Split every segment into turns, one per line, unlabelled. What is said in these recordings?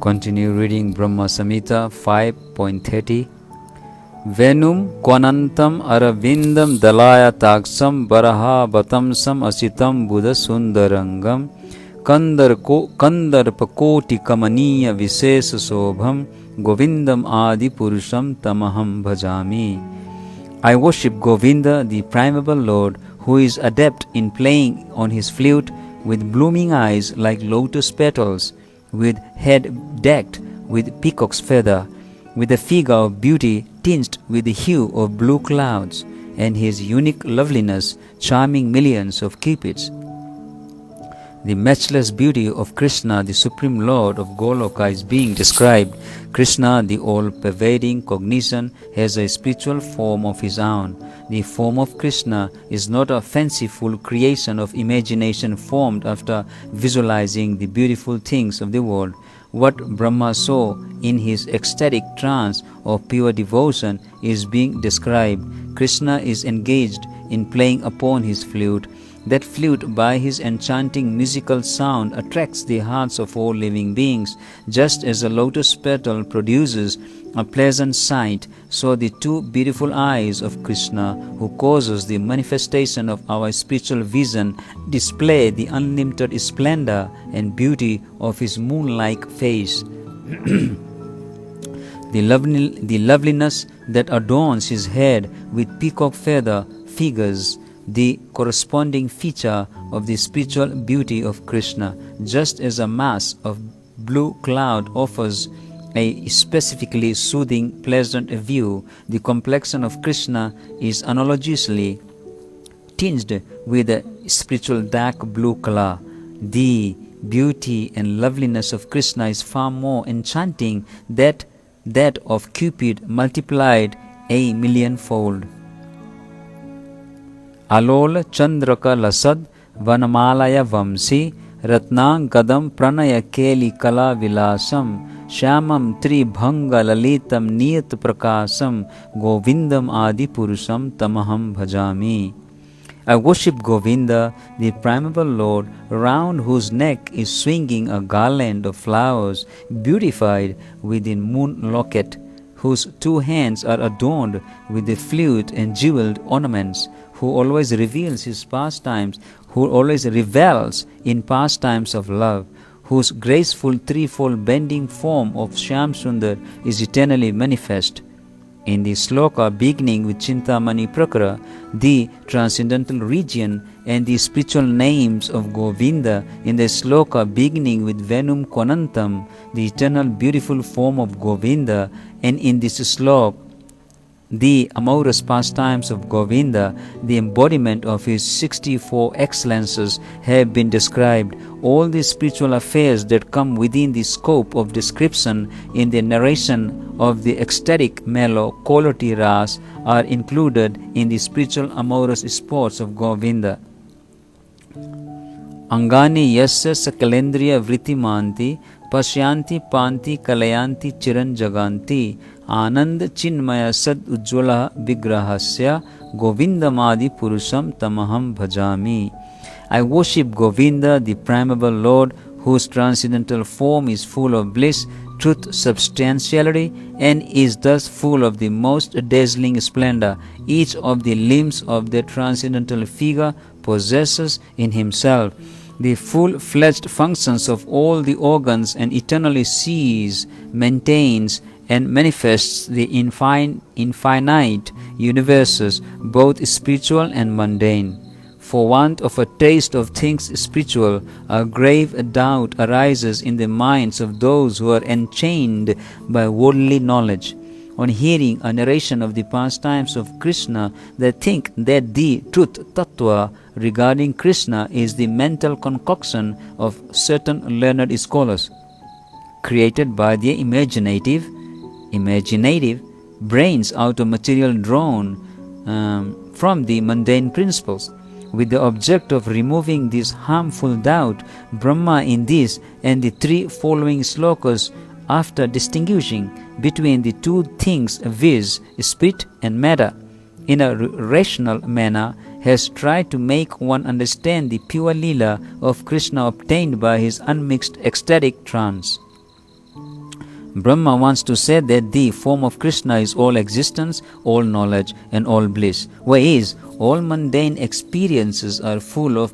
Continue reading Brahma Samhita 5.30. Venum Kwanantam Aravindam Dalaya Taksam Baraha Batamsam Asitam Buddha Sundarangam Kandarpakoti Kamaniya Visesa Sobham Govindam Adi Purusham Tamaham Bhajami. I worship Govinda, the primeval Lord, who is adept in playing on his flute, with blooming eyes like lotus petals, with head decked with peacock's feather, with a figure of beauty tinged with the hue of blue clouds, and his unique loveliness charming millions of cupids. The matchless beauty of Krishna, the Supreme Lord of Goloka, is being described. Krishna, the all-pervading cognition, has a spiritual form of his own. The form of Krishna is not a fanciful creation of imagination formed after visualizing the beautiful things of the world. What Brahma saw in his ecstatic trance of pure devotion is being described. Krishna is engaged in playing upon his flute. That flute, by his enchanting musical sound, attracts the hearts of all living beings. Just as a lotus petal produces a pleasant sight, so the two beautiful eyes of Krishna, who causes the manifestation of our spiritual vision, display the unlimited splendor and beauty of his moon-like face. The loveliness that adorns his head with peacock feather figures the corresponding feature of the spiritual beauty of Krishna. Just as a mass of blue cloud offers a specifically soothing, pleasant view, the complexion of Krishna is analogously tinged with a spiritual dark blue color. The beauty and loveliness of Krishna is far more enchanting than that of Cupid multiplied a millionfold. Alol Chandraka Lasad Vanamalaya Vamsi Ratnangadam Pranaya Keli Kala Vilasam Shyamam Tribhanga Lalitam Niyat Prakasam Govindam Adi Purusham Tamaham Bhajami. I worship Govinda, the primeval Lord, around whose neck is swinging a garland of flowers beautified with the moon locket, whose two hands are adorned with the flute and jeweled ornaments, who always revels in pastimes of love, whose graceful threefold bending form of Shyam Sundar is eternally manifest. In the sloka beginning with Chintamani Prakara, the transcendental region, and the spiritual names of Govinda in the sloka beginning with Venum Kwanantam, the eternal beautiful form of Govinda, and in this sloka, the amorous pastimes of Govinda, the embodiment of his 64 excellences, have been described. All the spiritual affairs that come within the scope of description in the narration of the ecstatic mellow quality ras are included in the spiritual amorous sports of Govinda. Angani yasya sakalendriya vritimanti Pashyanti panti kalayanti chiran jaganti Anand chinmaya sad ujjvala vigrahasya Govindamadi purusham tamaham bhajami. I worship Govinda, the primeval Lord, whose transcendental form is full of bliss, truth, substantiality, and is thus full of the most dazzling splendor. Each of the limbs of the transcendental figure possesses in himself the full-fledged functions of all the organs and eternally sees, maintains, and manifests the infinite universes, both spiritual and mundane. For want of a taste of things spiritual, a grave doubt arises in the minds of those who are enchained by worldly knowledge. On hearing a narration of the pastimes of Krishna, they think that the truth tattva regarding Krishna is the mental concoction of certain learned scholars, created by their imaginative brains out of material drawn from the mundane principles. With the object of removing this harmful doubt, Brahma in this and the three following slokas, after distinguishing between the two things, viz., spirit and matter, in a rational manner, has tried to make one understand the pure Leela of Krishna obtained by his unmixed ecstatic trance. Brahma wants to say that the form of Krishna is all existence, all knowledge, and all bliss, whereas all mundane experiences are full of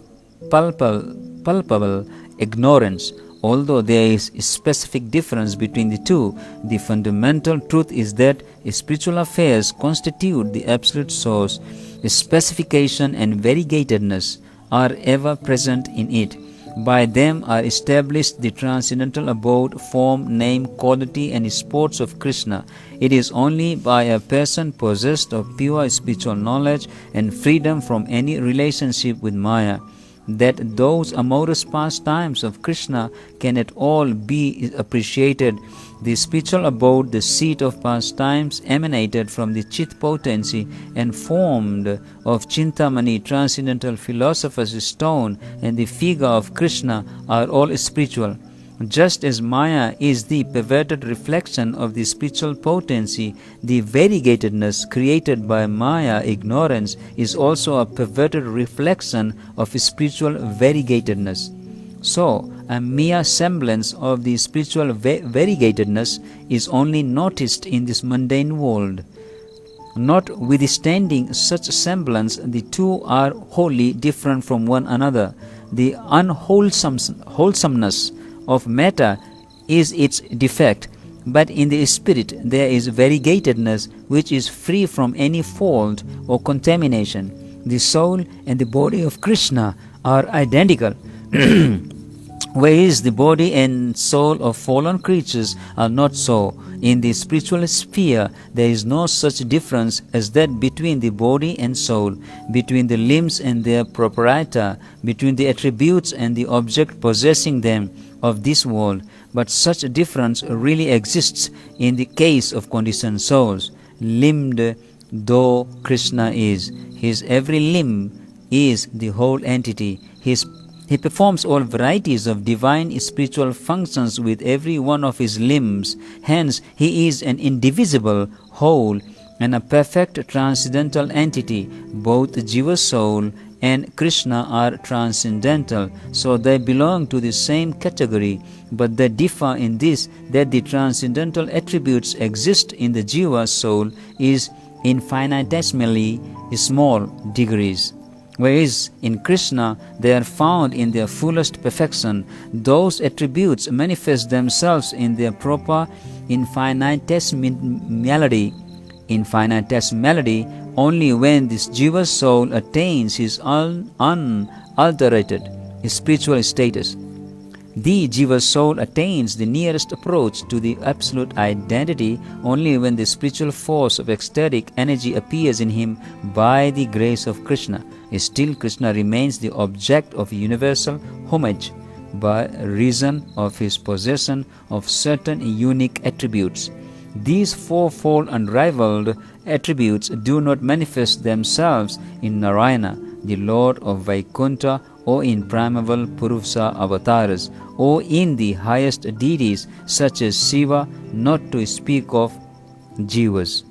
palpable ignorance. Although there is a specific difference between the two, the fundamental truth is that spiritual affairs constitute the absolute source. Specification and variegatedness are ever present in it. By them are established the transcendental abode, form, name, quality, and sports of Krishna. It is only by a person possessed of pure spiritual knowledge and freedom from any relationship with Maya that those amorous pastimes of Krishna can at all be appreciated. The spiritual abode, the seat of pastimes, emanated from the Chit potency and formed of Chintamani, transcendental philosopher's stone, and the figure of Krishna are all spiritual. Just as Maya is the perverted reflection of the spiritual potency, the variegatedness created by Maya ignorance is also a perverted reflection of spiritual variegatedness. So, a mere semblance of the spiritual variegatedness is only noticed in this mundane world. Notwithstanding such semblance, the two are wholly different from one another. The unwholesomeness of matter is its defect, but in the spirit there is variegatedness which is free from any fault or contamination. The soul and the body of Krishna are identical, whereas the body and soul of fallen creatures are not so. In the spiritual sphere, there is no such difference as that between the body and soul, between the limbs and their proprietor, between the attributes and the object possessing them of this world. But such a difference really exists in the case of conditioned souls. Limbed though Krishna is, his every limb is the whole entity. He performs all varieties of divine spiritual functions with every one of his limbs. Hence, he is an indivisible whole and a perfect transcendental entity. Both Jiva's soul and Krishna are transcendental, so they belong to the same category, but they differ in this, that the transcendental attributes exist in the Jiva soul is infinitesimally small degrees, whereas in Krishna they are found in their fullest perfection. Those attributes manifest themselves in their proper infinitesimality only when this Jiva soul attains his unalterated spiritual status. The Jiva soul attains the nearest approach to the absolute identity only when the spiritual force of ecstatic energy appears in him by the grace of Krishna. Still, Krishna remains the object of universal homage by reason of his possession of certain unique attributes. These fourfold unrivaled attributes do not manifest themselves in Narayana, the Lord of Vaikuntha, or in primeval Purusha avatars, or in the highest deities such as Shiva, not to speak of Jivas.